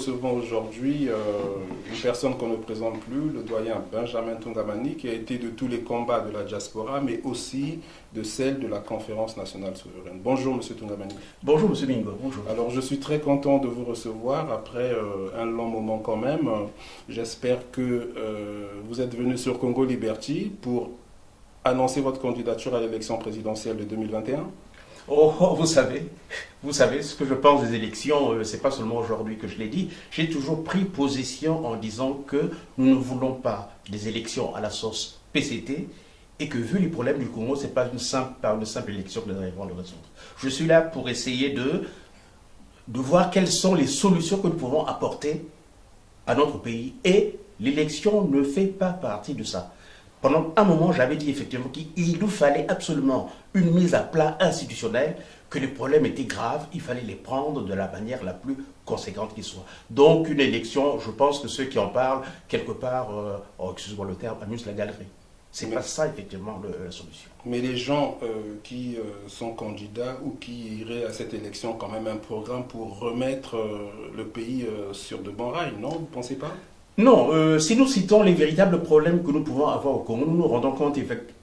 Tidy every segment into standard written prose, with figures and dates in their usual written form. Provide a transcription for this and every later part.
recevons aujourd'hui une personne qu'on ne présente plus, le doyen Benjamin Tungamani, qui a été de tous les combats de la diaspora, mais aussi de celle de la Conférence nationale souveraine. Bonjour, Monsieur Tungamani. Bonjour, Monsieur Mingo. Bonjour. Alors, je suis très content de vous recevoir après un long moment quand même. J'espère que vous êtes venu sur Congo Liberty pour annoncer votre candidature à l'élection présidentielle de 2021. Vous savez ce que je pense des élections, c'est pas seulement aujourd'hui que je l'ai dit. J'ai toujours pris position en disant que nous ne voulons pas des élections à la sauce PCT et que vu les problèmes du Congo, c'est pas une simple élection que nous arrivons à le résoudre. Je suis là pour essayer de voir quelles sont les solutions que nous pouvons apporter à notre pays et l'élection ne fait pas partie de ça. Pendant un moment, j'avais dit effectivement qu'il nous fallait absolument une mise à plat institutionnelle, que les problèmes étaient graves, il fallait les prendre de la manière la plus conséquente qui soit. Donc une élection, je pense que ceux qui en parlent, quelque part, excusez-moi le terme, amusent la galerie. C'est pas ça effectivement la solution. Mais les gens qui sont candidats ou qui iraient à cette élection, quand même un programme pour remettre le pays sur de bons rails, non? Vous ne pensez pas? Non, si nous citons les véritables problèmes que nous pouvons avoir au Congo, nous nous rendons compte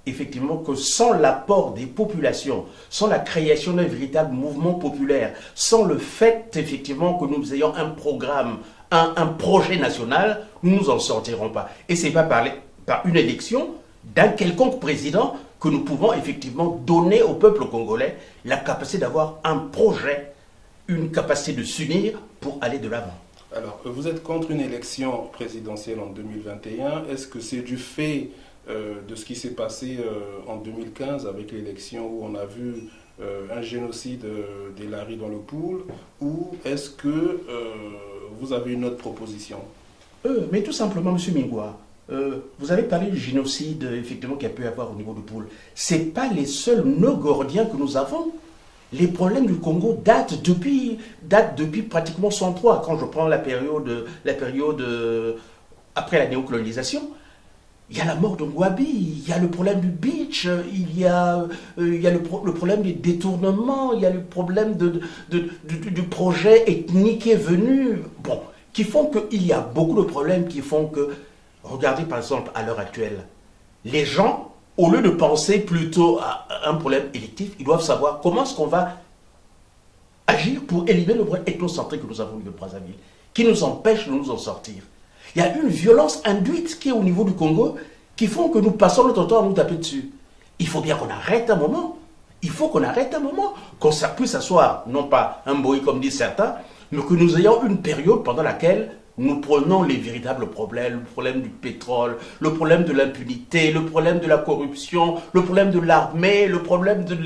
effectivement que sans l'apport des populations, sans la création d'un véritable mouvement populaire, sans le fait effectivement que nous ayons un programme, un projet national, nous ne nous en sortirons pas. Et ce n'est pas par une élection d'un quelconque président que nous pouvons effectivement donner au peuple congolais la capacité d'avoir un projet, une capacité de s'unir pour aller de l'avant. Alors, vous êtes contre une élection présidentielle en 2021. Est-ce que c'est du fait de ce qui s'est passé en 2015 avec l'élection où on a vu un génocide d'Hilary dans le pool, ou est-ce que vous avez une autre proposition? Mais tout simplement, M. Mingwa, vous avez parlé du génocide effectivement qu'il y a pu y avoir au niveau du pool. Ce n'est pas les seuls nœuds gordiens que nous avons. Les problèmes du Congo datent depuis pratiquement 103, quand je prends la période après la néocolonisation. Il y a la mort de Ngouabi, il y a le problème du beach, il y a le problème des détournements, il y a le problème du projet ethnique qui est venu, bon, qui font qu'il y a beaucoup de problèmes qui font que, regardez par exemple à l'heure actuelle, les gens, au lieu de penser plutôt à un problème électif, ils doivent savoir comment est-ce qu'on va agir pour éliminer le problème ethnocentrique que nous avons eu de Brazzaville, qui nous empêche de nous en sortir. Il y a une violence induite qui est au niveau du Congo, qui font que nous passons notre temps à nous taper dessus. Il faut bien qu'on arrête un moment. Il faut qu'on arrête un moment, qu'on puisse s'asseoir, non pas un boy comme disent certains, mais que nous ayons une période pendant laquelle nous prenons les véritables problèmes, le problème du pétrole, le problème de l'impunité, le problème de la corruption, le problème de l'armée, le problème de...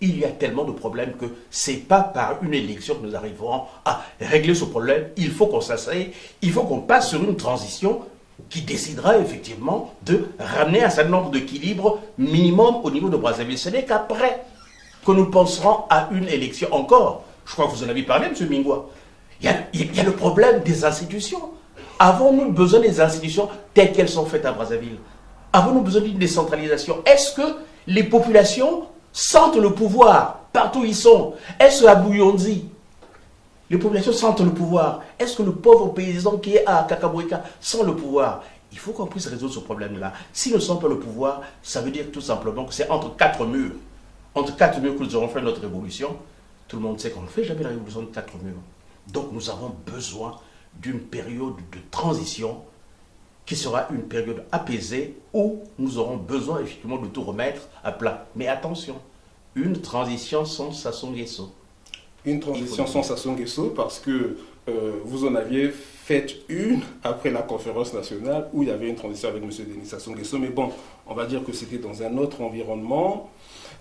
Il y a tellement de problèmes que ce n'est pas par une élection que nous arriverons à régler ce problème. Il faut qu'on s'asseye, il faut qu'on passe sur une transition qui décidera effectivement de ramener un certain nombre d'équilibres minimum au niveau de Brazzaville. Ce n'est qu'après que nous penserons à une élection encore. Je crois que vous en avez parlé, M. Mingwa. Il y a le problème des institutions. Avons-nous besoin des institutions telles qu'elles sont faites à Brazzaville? Avons-nous besoin d'une décentralisation? Est-ce que les populations sentent le pouvoir partout où ils sont? Est-ce à Bouyondi, les populations sentent le pouvoir? Est-ce que le pauvre paysan qui est à Kakabouika sent le pouvoir? Il faut qu'on puisse résoudre ce problème-là. Si nous ne sommes pas le pouvoir, ça veut dire tout simplement que c'est entre quatre murs. Entre quatre murs que nous aurons fait notre révolution. Tout le monde sait qu'on ne fait jamais la révolution de quatre murs. Donc nous avons besoin d'une période de transition qui sera une période apaisée où nous aurons besoin effectivement de tout remettre à plat. Mais attention, une transition sans Sassou Nguesso. Une transition sans Sassou Nguesso parce que vous en aviez fait une après la conférence nationale où il y avait une transition avec M. Denis Sassou Nguesso. Mais bon, on va dire que c'était dans un autre environnement.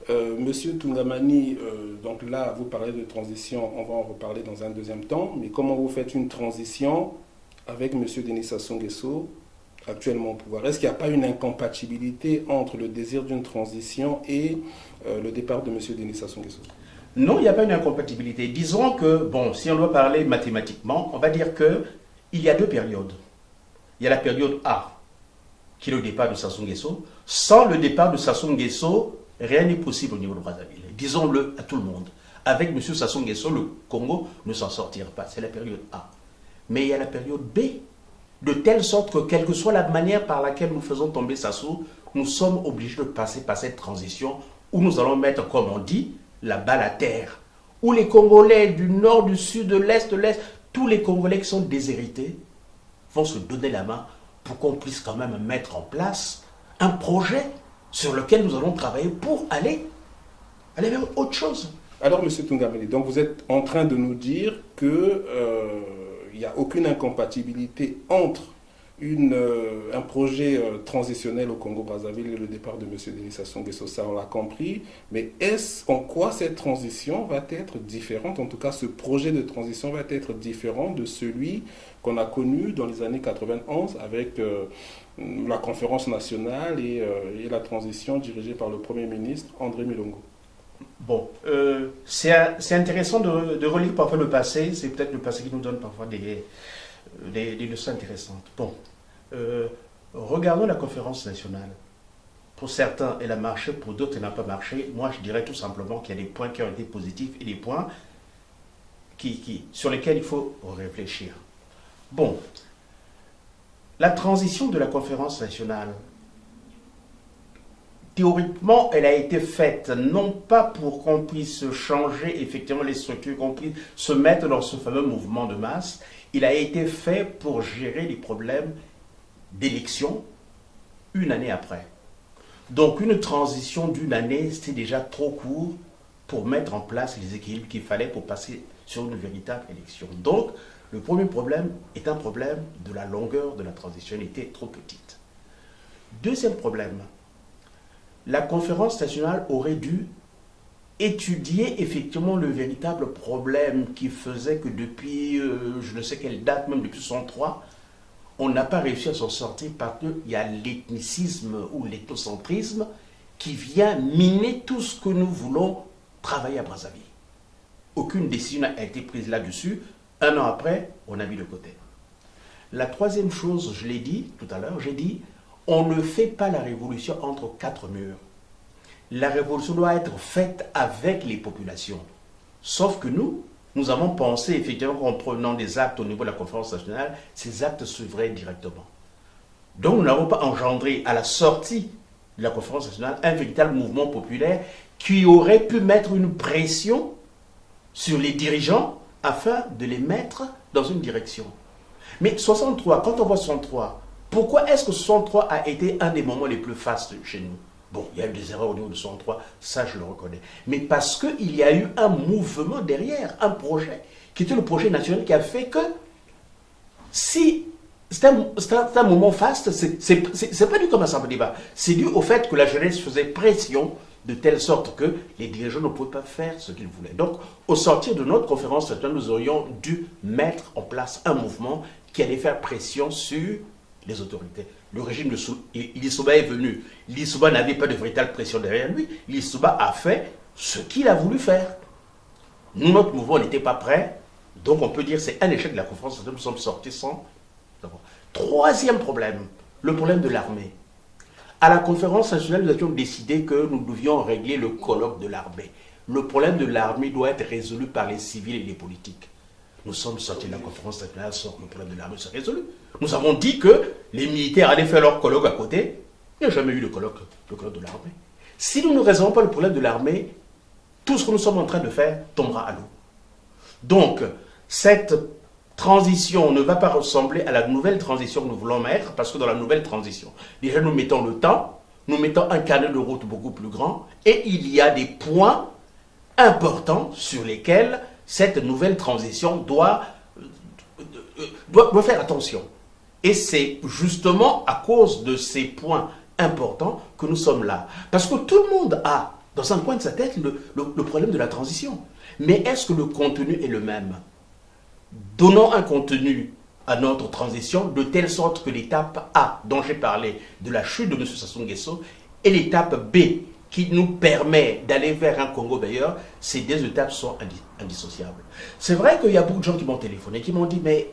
Monsieur Tungamani, donc là, vous parlez de transition, on va en reparler dans un deuxième temps, mais comment vous faites une transition avec Monsieur Denis Sassou Nguesso actuellement au pouvoir? Est-ce qu'il n'y a pas une incompatibilité entre le désir d'une transition et le départ de Monsieur Denis Sassou Nguesso? Non, il n'y a pas une incompatibilité. Disons que, bon, si on doit parler mathématiquement, on va dire qu'il y a deux périodes. Il y a la période A, qui est le départ de Sassou Nguesso. Sans le départ de Sassou Nguesso, rien n'est possible au niveau de Brazzaville. Disons-le à tout le monde. Avec M. Sassou Nguesso, le Congo ne s'en sortira pas. C'est la période A. mais il y a la période B. De telle sorte que, quelle que soit la manière par laquelle nous faisons tomber Sassou, nous sommes obligés de passer par cette transition où nous allons mettre, comme on dit, la balle à terre. Où les Congolais du nord, du sud, de l'est, tous les Congolais qui sont déshérités vont se donner la main pour qu'on puisse quand même mettre en place un projet sur lequel nous allons travailler pour aller vers autre chose. Alors, M. Tungameli, donc vous êtes en train de nous dire que il n'y a aucune incompatibilité entre un projet transitionnel au Congo-Brazzaville et le départ de M. Denis Sassou Nguesso, ça on l'a compris, mais en quoi cette transition va être différente, en tout cas ce projet de transition va être différent de celui qu'on a connu dans les années 91 avec la conférence nationale et la transition dirigée par le Premier ministre André Milongo? Bon, c'est intéressant de relire parfois le passé, c'est peut-être le passé qui nous donne parfois des leçons intéressantes. Bon, regardons la conférence nationale. Pour certains, elle a marché, pour d'autres, elle n'a pas marché. Moi, je dirais tout simplement qu'il y a des points qui ont été positifs et des points sur lesquels il faut réfléchir. Bon, la transition de la conférence nationale, théoriquement, elle a été faite non pas pour qu'on puisse changer effectivement les structures, qu'on puisse se mettre dans ce fameux mouvement de masse. Il a été fait pour gérer les problèmes d'élection une année après. Donc une transition d'une année, c'était déjà trop court pour mettre en place les équilibres qu'il fallait pour passer sur une véritable élection. Donc le premier problème est un problème de la longueur de la transition, elle était trop petite. Deuxième problème, la conférence nationale aurait dû étudier effectivement le véritable problème qui faisait que depuis, je ne sais quelle date, même depuis 1963, on n'a pas réussi à s'en sortir parce qu'il y a l'ethnicisme ou l'ethnocentrisme qui vient miner tout ce que nous voulons travailler à Brazzaville. Aucune décision n'a été prise là-dessus. Un an après, on a mis de côté. La troisième chose, je l'ai dit tout à l'heure, j'ai dit, on ne fait pas la révolution entre quatre murs. La révolution doit être faite avec les populations. Sauf que nous avons pensé effectivement qu'en prenant des actes au niveau de la conférence nationale, ces actes suivraient directement. Donc nous n'avons pas engendré à la sortie de la conférence nationale un véritable mouvement populaire qui aurait pu mettre une pression sur les dirigeants afin de les mettre dans une direction. Mais 63, quand on voit 63, pourquoi est-ce que 63 a été un des moments les plus fastes chez nous? Bon, il y a eu des erreurs au niveau de 63, ça je le reconnais. Mais parce qu'il y a eu un mouvement derrière, un projet, qui était le projet national qui a fait que si c'est un moment faste, c'est pas dû comme un simple débat. C'est dû au fait que la jeunesse faisait pression de telle sorte que les dirigeants ne pouvaient pas faire ce qu'ils voulaient. Donc, au sortir de notre conférence nationale, nous aurions dû mettre en place un mouvement qui allait faire pression sur les autorités. Le régime de Ilisuba est venu. Ilisuba n'avait pas de véritable pression derrière lui. Ilisuba a fait ce qu'il a voulu faire. Nous, notre mouvement n'était pas prêt. Donc on peut dire que c'est un échec de la conférence. Nous sommes sortis sans... Troisième problème, le problème de l'armée. À la conférence nationale, nous avions décidé que nous devions régler le colloque de l'armée. Le problème de l'armée doit être résolu par les civils et les politiques. Nous sommes sortis de la conférence nationale sans que le problème de l'armée soit résolu. Nous avons dit que les militaires allaient faire leur colloque à côté. Il n'y a jamais eu de colloque de l'armée. Si nous ne résolvons pas le problème de l'armée, tout ce que nous sommes en train de faire tombera à l'eau. Donc, cette transition ne va pas ressembler à la nouvelle transition que nous voulons mettre, parce que dans la nouvelle transition, déjà nous mettons le temps, nous mettons un carnet de route beaucoup plus grand, et il y a des points importants sur lesquels cette nouvelle transition doit faire attention. Et c'est justement à cause de ces points importants que nous sommes là. Parce que tout le monde a, dans un coin de sa tête, le problème de la transition. Mais est-ce que le contenu est le même? Donnons un contenu à notre transition de telle sorte que l'étape A, dont j'ai parlé, de la chute de M. Sassou Nguesso, et l'étape B, qui nous permet d'aller vers un Congo meilleur, ces deux étapes sont indissociables. C'est vrai qu'il y a beaucoup de gens qui m'ont téléphoné, qui m'ont dit, mais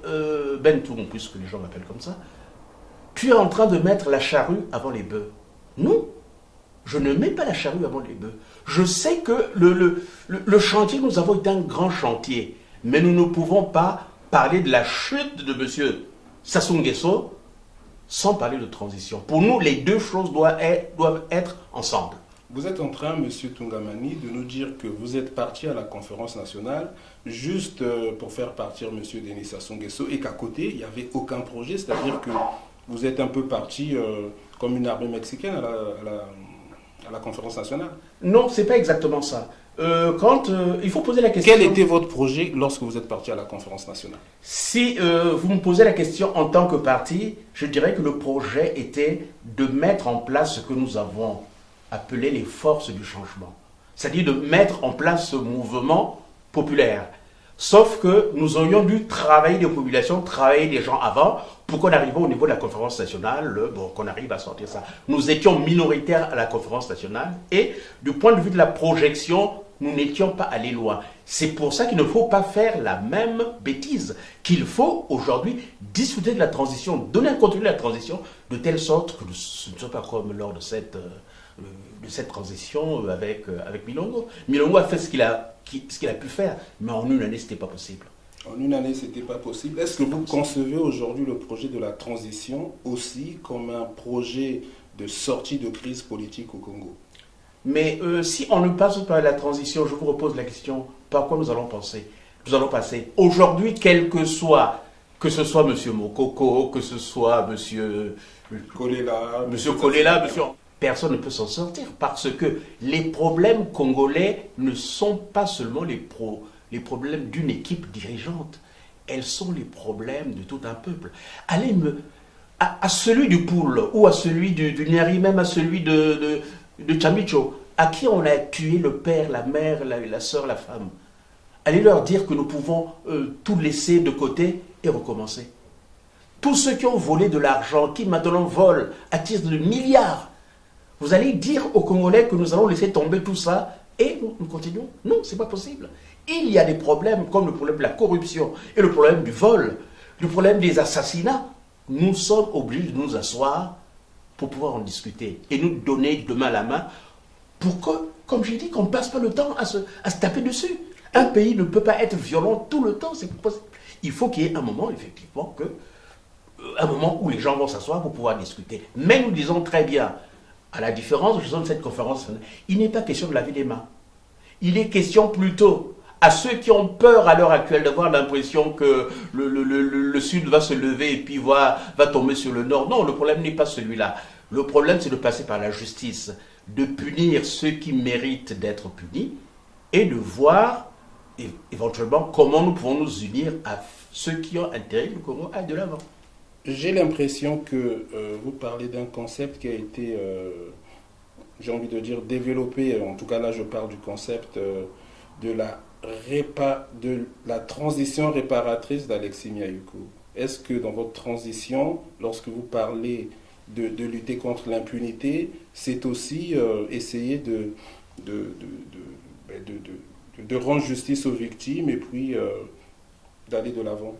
Bentoum, puisque les gens m'appellent comme ça, tu es en train de mettre la charrue avant les bœufs. Non, je ne mets pas la charrue avant les bœufs. Je sais que le chantier, nous avons été un grand chantier, mais nous ne pouvons pas parler de la chute de M. Sassou Nguesso sans parler de transition. Pour nous, les deux choses doivent être ensemble. Vous êtes en train, M. Tungamani, de nous dire que vous êtes parti à la conférence nationale juste pour faire partir M. Denis Sassou Nguesso et qu'à côté, il n'y avait aucun projet, c'est-à-dire que vous êtes un peu parti comme une armée mexicaine à la conférence nationale. Non, c'est pas exactement ça. Il faut poser la question... Quel était votre projet lorsque vous êtes parti à la conférence nationale? Si vous me posez la question en tant que parti, je dirais que le projet était de mettre en place ce que nous avons appelé les forces du changement. C'est-à-dire de mettre en place ce mouvement populaire. Sauf que nous aurions dû travailler des populations, travailler des gens avant, pour qu'on arrive au niveau de la conférence nationale, qu'on arrive à sortir ça. Nous étions minoritaires à la conférence nationale et du point de vue de la projection, nous n'étions pas allés loin. C'est pour ça qu'il ne faut pas faire la même bêtise, qu'il faut aujourd'hui discuter de la transition, donner un contenu de la transition, de telle sorte que ce ne soit pas comme lors de cette transition avec Milongo. Milongo a fait ce qu'il a pu faire, mais en une année, ce n'était pas possible. En une année, ce n'était pas possible. Est-ce que vous concevez aujourd'hui le projet de la transition aussi comme un projet de sortie de crise politique au Congo? Mais si on ne passe pas à la transition, je vous repose la question, par quoi nous allons passer? Nous allons passer aujourd'hui, que ce soit M. Mokoko, que ce soit M. Kolela, personne ne peut s'en sortir parce que les problèmes congolais ne sont pas seulement les problèmes d'une équipe dirigeante. Elles sont les problèmes de tout un peuple. Allez à celui du Poul ou à celui du Nyari, même à celui de Chamicho, à qui on a tué le père, la mère, la soeur, la femme. Allez leur dire que nous pouvons tout laisser de côté et recommencer. Tous ceux qui ont volé de l'argent, qui maintenant volent à titre de milliards, vous allez dire aux Congolais que nous allons laisser tomber tout ça et nous continuons? Non, ce n'est pas possible. Il y a des problèmes comme le problème de la corruption et le problème du vol, le problème des assassinats. Nous sommes obligés de nous asseoir pour pouvoir en discuter et nous donner demain la main pour que, comme j'ai dit, qu'on ne passe pas le temps à se taper dessus. Un pays ne peut pas être violent tout le temps, c'est pas possible. Il faut qu'il y ait un moment, effectivement, un moment où les gens vont s'asseoir pour pouvoir discuter. Mais nous disons très bien, à la différence de cette conférence, il n'est pas question de laver les mains. Il est question plutôt à ceux qui ont peur à l'heure actuelle d'avoir l'impression que le Sud va se lever et puis va tomber sur le Nord. Non, le problème n'est pas celui-là. Le problème, c'est de passer par la justice, de punir ceux qui méritent d'être punis et de voir éventuellement comment nous pouvons nous unir à ceux qui ont intérêt que le Congo aille de l'avant. J'ai l'impression que vous parlez d'un concept qui a été, j'ai envie de dire, développé. En tout cas, là, je parle du concept de la transition réparatrice d'Alexis Miaoukou. Est-ce que dans votre transition, lorsque vous parlez de lutter contre l'impunité, c'est aussi essayer de rendre justice aux victimes et puis d'aller de l'avant?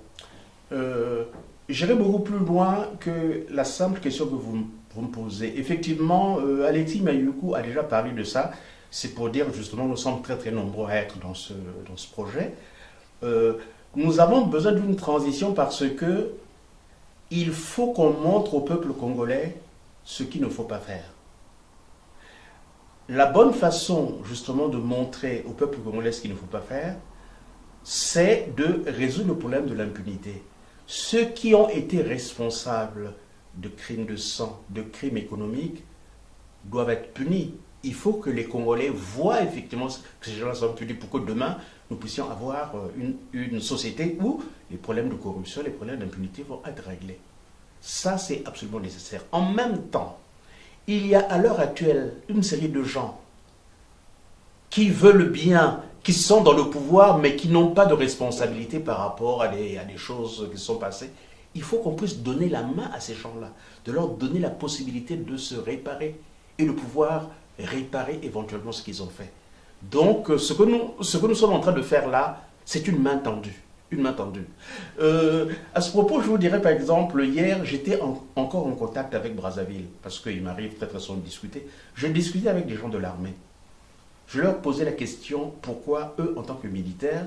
J'irai beaucoup plus loin que la simple question que vous me posez. Effectivement, Alexis Miaoukou a déjà parlé de ça. C'est pour dire justement, nous sommes très très nombreux à être dans ce projet. Nous avons besoin d'une transition parce que il faut qu'on montre au peuple congolais ce qu'il ne faut pas faire. La bonne façon justement de montrer au peuple congolais ce qu'il ne faut pas faire, c'est de résoudre le problème de l'impunité. Ceux qui ont été responsables de crimes de sang, de crimes économiques, doivent être punis. Il faut que les Congolais voient effectivement que ces gens-là sont punis pour que demain, nous puissions avoir une société où les problèmes de corruption, les problèmes d'impunité vont être réglés. Ça, c'est absolument nécessaire. En même temps, il y a à l'heure actuelle une série de gens qui veulent bien, qui sont dans le pouvoir, mais qui n'ont pas de responsabilité par rapport à des choses qui sont passées. Il faut qu'on puisse donner la main à ces gens-là, de leur donner la possibilité de se réparer et de pouvoir réparer éventuellement ce qu'ils ont fait. Donc, ce que nous sommes en train de faire là, c'est une main tendue. Une main tendue. À ce propos, je vous dirais par exemple, hier, j'étais encore en contact avec Brazzaville, parce qu'il m'arrive très très souvent de discuter. Je discutais avec des gens de l'armée. Je leur posais la question, pourquoi eux, en tant que militaires,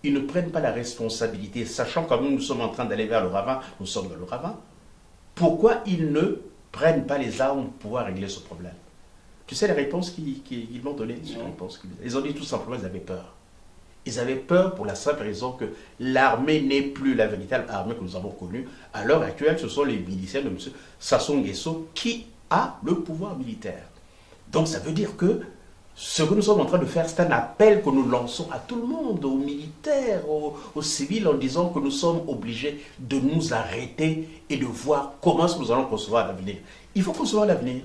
ils ne prennent pas la responsabilité, sachant que nous sommes en train d'aller vers le ravin, nous sommes dans le ravin, pourquoi ils ne prennent pas les armes pour pouvoir régler ce problème? Tu sais les réponses qu'ils m'ont données? Ils ont dit tout simplement qu'ils avaient peur. Ils avaient peur pour la simple raison que l'armée n'est plus la véritable armée que nous avons connue. À l'heure actuelle, ce sont les miliciens de M. Sassou Nguesso qui a le pouvoir militaire. Donc ça veut dire que ce que nous sommes en train de faire, c'est un appel que nous lançons à tout le monde, aux militaires, aux civils, en disant que nous sommes obligés de nous arrêter et de voir comment est-ce que nous allons concevoir l'avenir. Il faut concevoir l'avenir.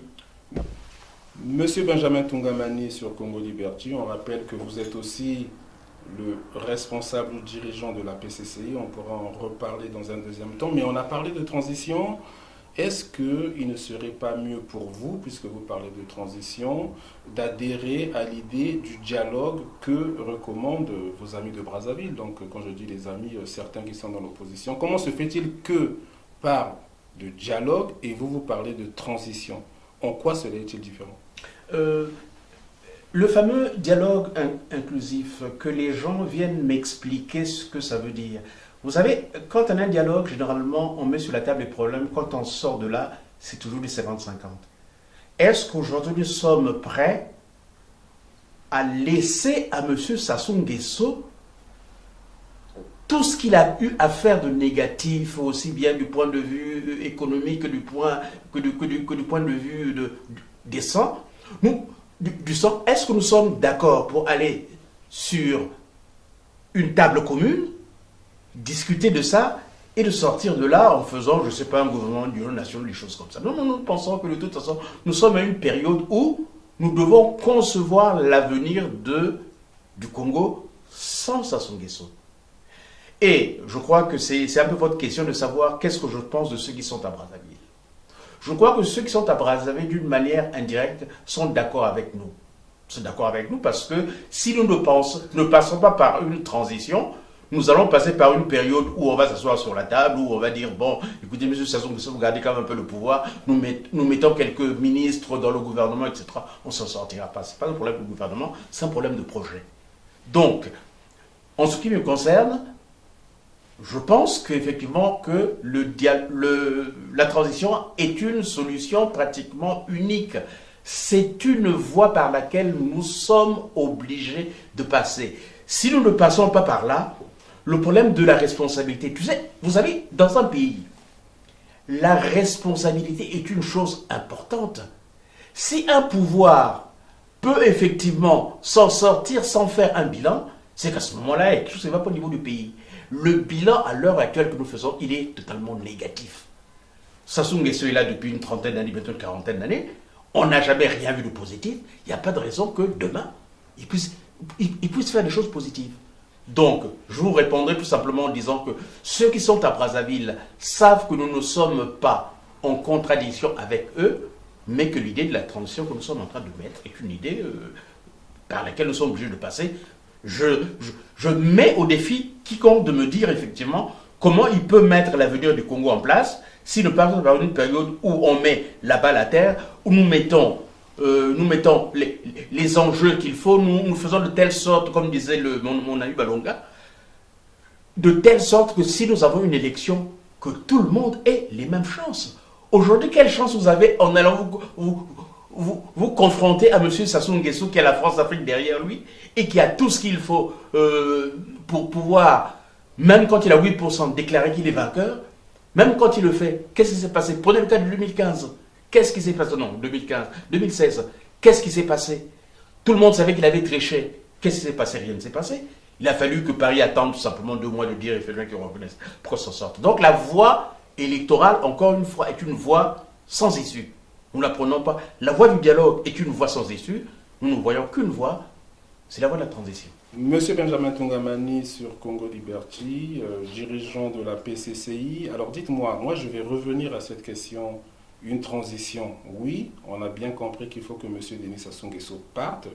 Monsieur Benjamin Tungamani sur Congo Liberty, on rappelle que vous êtes aussi le responsable ou dirigeant de la PCCI. On pourra en reparler dans un deuxième temps, mais on a parlé de transition. Est-ce qu'il ne serait pas mieux pour vous, puisque vous parlez de transition, d'adhérer à l'idée du dialogue que recommandent vos amis de Brazzaville? Donc, quand je dis les amis, certains qui sont dans l'opposition. Comment se fait-il qu'eux parlent de dialogue et vous parlez de transition? En quoi cela est-il différent? Le fameux dialogue inclusif, que les gens viennent m'expliquer ce que ça veut dire. Vous savez, quand on a un dialogue, généralement, on met sur la table les problèmes. Quand on sort de là, c'est toujours du 50-50. Est-ce qu'aujourd'hui, nous sommes prêts à laisser à M. Sassou Nguesso tout ce qu'il a eu à faire de négatif, aussi bien du point de vue économique que du point de vue des sangs? Du sang, est-ce que nous sommes d'accord pour aller sur une table commune, discuter de ça et de sortir de là en faisant, je ne sais pas, un gouvernement d'union nationale, des choses comme ça? Non, nous pensons que de toute façon, nous sommes à une période où nous devons concevoir l'avenir du Congo sans Sassou Nguesso. Et je crois que c'est un peu votre question de savoir qu'est-ce que je pense de ceux qui sont à Brazzaville. Je crois que ceux qui sont à Brazzaville, d'une manière indirecte, sont d'accord avec nous. Sont d'accord avec nous parce que si nous ne passons pas par une transition, nous allons passer par une période où on va s'asseoir sur la table, où on va dire, bon, écoutez, monsieur Sassou Nguesso, vous gardez quand même un peu le pouvoir, nous mettons quelques ministres dans le gouvernement, etc. On ne s'en sortira pas. Ce n'est pas un problème de gouvernement, c'est un problème de projet. Donc, en ce qui me concerne, je pense qu'effectivement que la transition est une solution pratiquement unique. C'est une voie par laquelle nous sommes obligés de passer. Si nous ne passons pas par là, le problème de la responsabilité, tu sais, vous savez, dans un pays, la responsabilité est une chose importante. Si un pouvoir peut effectivement s'en sortir sans faire un bilan, c'est qu'à ce moment-là, quelque chose ne va pas au niveau du pays. Le bilan à l'heure actuelle que nous faisons, il est totalement négatif. Sassou Nguesso est là depuis une trentaine d'années, bientôt une quarantaine d'années. On n'a jamais rien vu de positif. Il n'y a pas de raison que demain, il puisse faire des choses positives. Donc, je vous répondrai tout simplement en disant que ceux qui sont à Brazzaville savent que nous ne sommes pas en contradiction avec eux, mais que l'idée de la transition que nous sommes en train de mettre est une idée par laquelle nous sommes obligés de passer. Je mets au défi quiconque de me dire effectivement comment il peut mettre l'avenir du Congo en place si nous passons par une période où on met la balle à terre, où nous mettons les enjeux qu'il faut, nous faisons de telle sorte, comme disait mon ami Balonga, de telle sorte que si nous avons une élection, que tout le monde ait les mêmes chances. Aujourd'hui, quelle chance vous avez en allant vous confronter à M. Sassou Nguesso qui a la France-Afrique derrière lui et qui a tout ce qu'il faut pour pouvoir, même quand il a 8%, déclarer qu'il est vainqueur, même quand il le fait, qu'est-ce qui s'est passé? Prenez le cas de 2015. Qu'est-ce qui s'est passé? Non, 2015, 2016. Qu'est-ce qui s'est passé? Tout le monde savait qu'il avait triché. Qu'est-ce qui s'est passé? Rien ne s'est passé. Il a fallu que Paris attende tout simplement 2 mois de dire, il fait bien qu'ils reconnaissent pour qu'on s'en sorte. Donc la voie électorale, encore une fois, est une voie sans issue. Nous ne la prenons pas. La voie du dialogue est une voie sans issue. Nous ne voyons qu'une voie, c'est la voie de la transition. Monsieur Benjamin Tungamani sur Congo Liberty, dirigeant de la PCCI. Alors dites-moi, moi je vais revenir à cette question. Une transition, oui, on a bien compris qu'il faut que M. Denis Sassou Nguesso parte.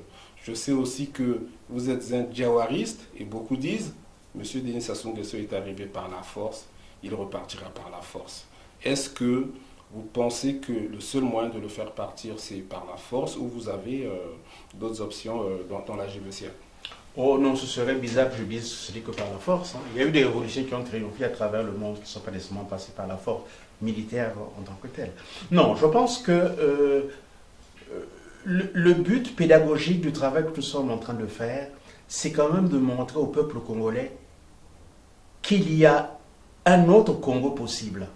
Je sais aussi que vous êtes un diawariste et beaucoup disent M. Denis Sassou Nguesso est arrivé par la force, il repartira par la force. Est-ce que vous pensez que le seul moyen de le faire partir, c'est par la force ou vous avez d'autres options dans la GVCA? Oh non, ce serait bizarre que je dise ce n'est que par la force. Il y a eu des révolutions qui ont triomphé à travers le monde qui ne sont pas nécessairement passées par la force militaire en tant que telle. Non, je pense que le but pédagogique du travail que nous sommes en train de faire, c'est quand même de montrer au peuple congolais qu'il y a un autre Congo possible.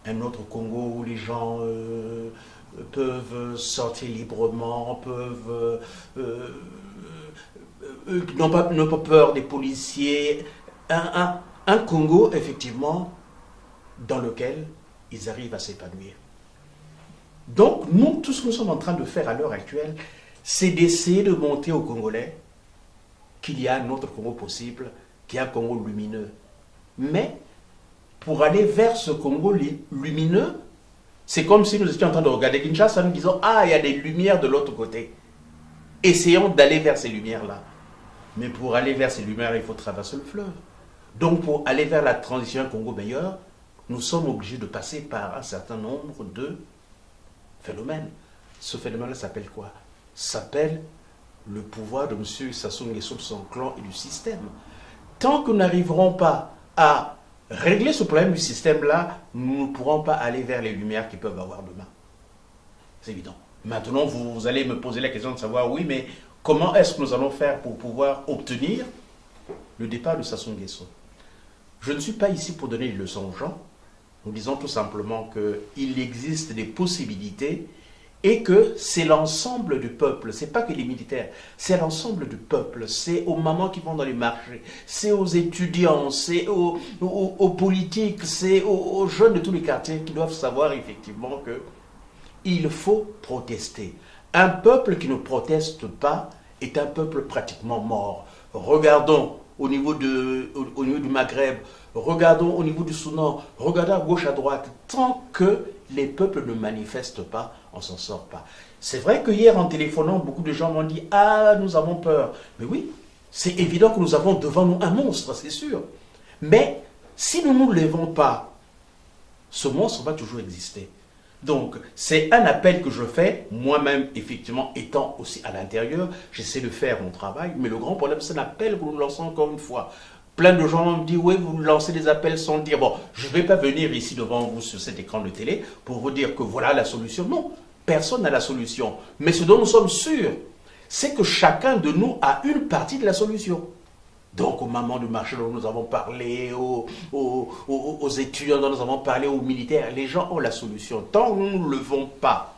Un autre Congo où les gens peuvent sortir librement, n'ont pas peur des policiers. Un Congo, effectivement, dans lequel ils arrivent à s'épanouir. Donc, nous, tout ce que nous sommes en train de faire à l'heure actuelle, c'est d'essayer de montrer aux Congolais qu'il y a un autre Congo possible, qu'il y a un Congo lumineux. Mais, pour aller vers ce Congo lumineux, c'est comme si nous étions en train de regarder Kinshasa en nous disant « Ah, il y a des lumières de l'autre côté. » Essayons d'aller vers ces lumières-là. Mais pour aller vers ces lumières, il faut traverser le fleuve. Donc, pour aller vers la transition à un Congo meilleur, nous sommes obligés de passer par un certain nombre de phénomènes. Ce phénomène-là s'appelle quoi? S'appelle le pouvoir de M. Sassou Nguesso, de son clan et du système. Tant que nous n'arriverons pas à régler ce problème du système-là, nous ne pourrons pas aller vers les lumières qu'ils peuvent avoir demain. C'est évident. Maintenant, vous allez me poser la question de savoir, oui, mais comment est-ce que nous allons faire pour pouvoir obtenir le départ de Sassou Nguesso? Je ne suis pas ici pour donner des leçons aux gens. Nous disons tout simplement qu'il existe des possibilités et que c'est l'ensemble du peuple, c'est pas que les militaires, c'est l'ensemble du peuple, c'est aux mamans qui vont dans les marchés, c'est aux étudiants, c'est aux politiques, c'est aux jeunes de tous les quartiers qui doivent savoir effectivement qu'il faut protester. Un peuple qui ne proteste pas est un peuple pratiquement mort. Regardons au niveau du Maghreb, regardons au niveau du Soudan, regardons à gauche, à droite. Tant que les peuples ne manifestent pas, on ne s'en sort pas. C'est vrai que hier, en téléphonant, beaucoup de gens m'ont dit « Ah, nous avons peur ». Mais oui, c'est évident que nous avons devant nous un monstre, c'est sûr. Mais si nous ne nous levons pas, ce monstre va toujours exister. Donc, c'est un appel que je fais, moi-même, effectivement, étant aussi à l'intérieur, j'essaie de faire mon travail, mais le grand problème, c'est l'appel que nous lançons encore une fois. Plein de gens me disent, oui, vous lancez des appels sans dire, bon, je ne vais pas venir ici devant vous sur cet écran de télé pour vous dire que voilà la solution. Non, personne n'a la solution. Mais ce dont nous sommes sûrs, c'est que chacun de nous a une partie de la solution. Donc aux mamans du marché dont nous avons parlé, aux étudiants dont nous avons parlé, aux militaires, les gens ont la solution. Tant que nous ne levons pas,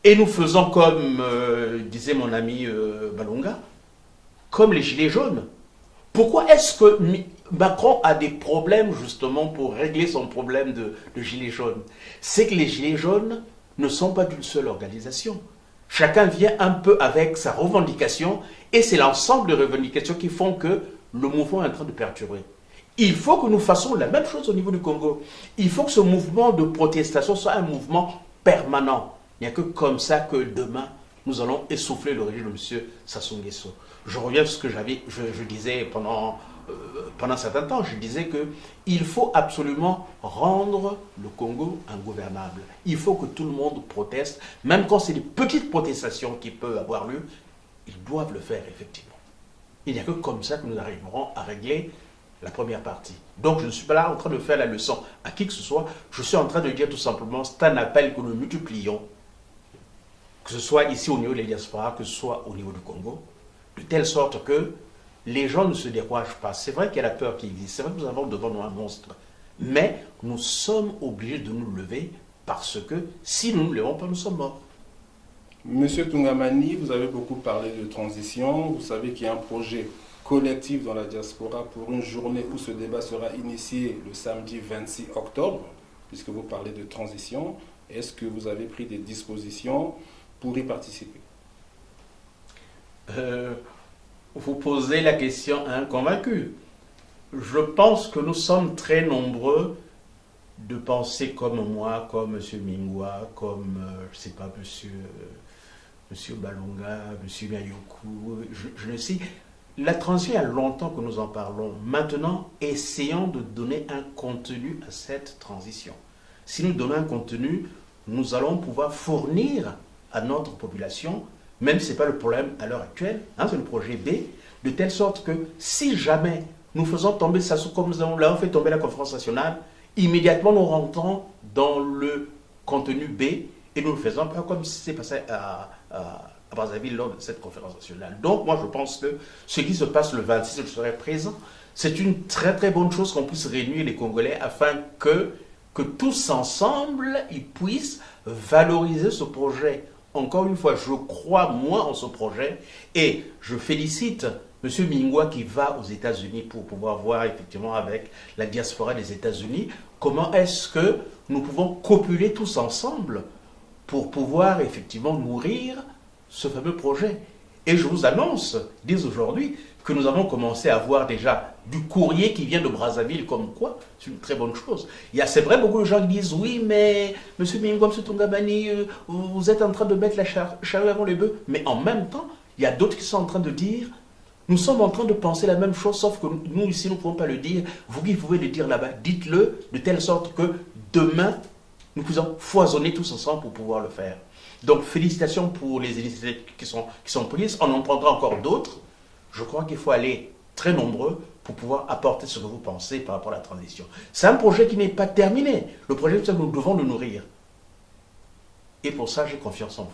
et nous faisons comme disait mon ami Balunga, comme les gilets jaunes. Pourquoi est-ce que Macron a des problèmes justement pour régler son problème de gilets jaunes? C'est que les gilets jaunes ne sont pas d'une seule organisation. Chacun vient un peu avec sa revendication et c'est l'ensemble de revendications qui font que le mouvement est en train de perturber. Il faut que nous fassions la même chose au niveau du Congo. Il faut que ce mouvement de protestation soit un mouvement permanent. Il n'y a que comme ça que demain, nous allons essouffler le régime de M. Sassou Nguesso. Je reviens sur ce que je disais pendant un certain temps. Je disais qu'il faut absolument rendre le Congo ingouvernable. Il faut que tout le monde proteste, même quand c'est des petites protestations qui peuvent avoir lieu, ils doivent le faire effectivement. Il n'y a que comme ça que nous arriverons à régler la première partie. Donc je ne suis pas là en train de faire la leçon à qui que ce soit. Je suis en train de dire tout simplement, c'est un appel que nous multiplions, que ce soit ici au niveau des diasporas, que ce soit au niveau du Congo, de telle sorte que les gens ne se découragent pas. C'est vrai qu'il y a la peur qui existe, c'est vrai que nous avons devant nous un monstre, mais nous sommes obligés de nous lever parce que si nous ne nous levons pas, nous sommes morts. Monsieur Tungamani, vous avez beaucoup parlé de transition. Vous savez qu'il y a un projet collectif dans la diaspora pour une journée où ce débat sera initié le samedi 26 octobre, puisque vous parlez de transition. Est-ce que vous avez pris des dispositions pour y participer? Vous posez la question à un convaincu. Je pense que nous sommes très nombreux de penser comme moi, comme M. Mingwa, comme, je ne sais pas, M. Balunga, M. Mayoku, je ne sais. La transition, il y a longtemps que nous en parlons. Maintenant, essayons de donner un contenu à cette transition. Si nous donnons un contenu, nous allons pouvoir fournir à notre population, même si ce n'est pas le problème à l'heure actuelle, c'est le projet B, de telle sorte que si jamais nous faisons tomber Sassou comme nous l'avons fait tomber la conférence nationale, immédiatement nous rentrons dans le contenu B et nous le faisons pas comme si c'est passé à Brazzaville lors de cette conférence nationale. Donc moi je pense que ce qui se passe le 26, je serai présent, c'est une très très bonne chose qu'on puisse réunir les Congolais afin que tous ensemble, ils puissent valoriser ce projet. Encore une fois, je crois moi en ce projet et je félicite M. Mingwa qui va aux États-Unis pour pouvoir voir effectivement avec la diaspora des États-Unis comment est-ce que nous pouvons copuler tous ensemble pour pouvoir effectivement nourrir ce fameux projet. Et je vous annonce dès aujourd'hui que nous avons commencé à voir déjà du courrier qui vient de Brazzaville, comme quoi c'est une très bonne chose. C'est vrai, beaucoup de gens qui disent oui, mais M. Mingwa, M. Tungabani, vous êtes en train de mettre la charrue avant les bœufs. Mais en même temps, il y a d'autres qui sont en train de dire nous sommes en train de penser la même chose, sauf que nous ici, nous ne pouvons pas le dire. Vous qui pouvez le dire là-bas, dites-le de telle sorte que demain, nous puissions foisonner tous ensemble pour pouvoir le faire. Donc, félicitations pour les initiatives qui sont prises. On en prendra encore d'autres. Je crois qu'il faut aller très nombreux pour pouvoir apporter ce que vous pensez par rapport à la transition. C'est un projet qui n'est pas terminé. Le projet, c'est que nous devons le nourrir. Et pour ça, j'ai confiance en vous.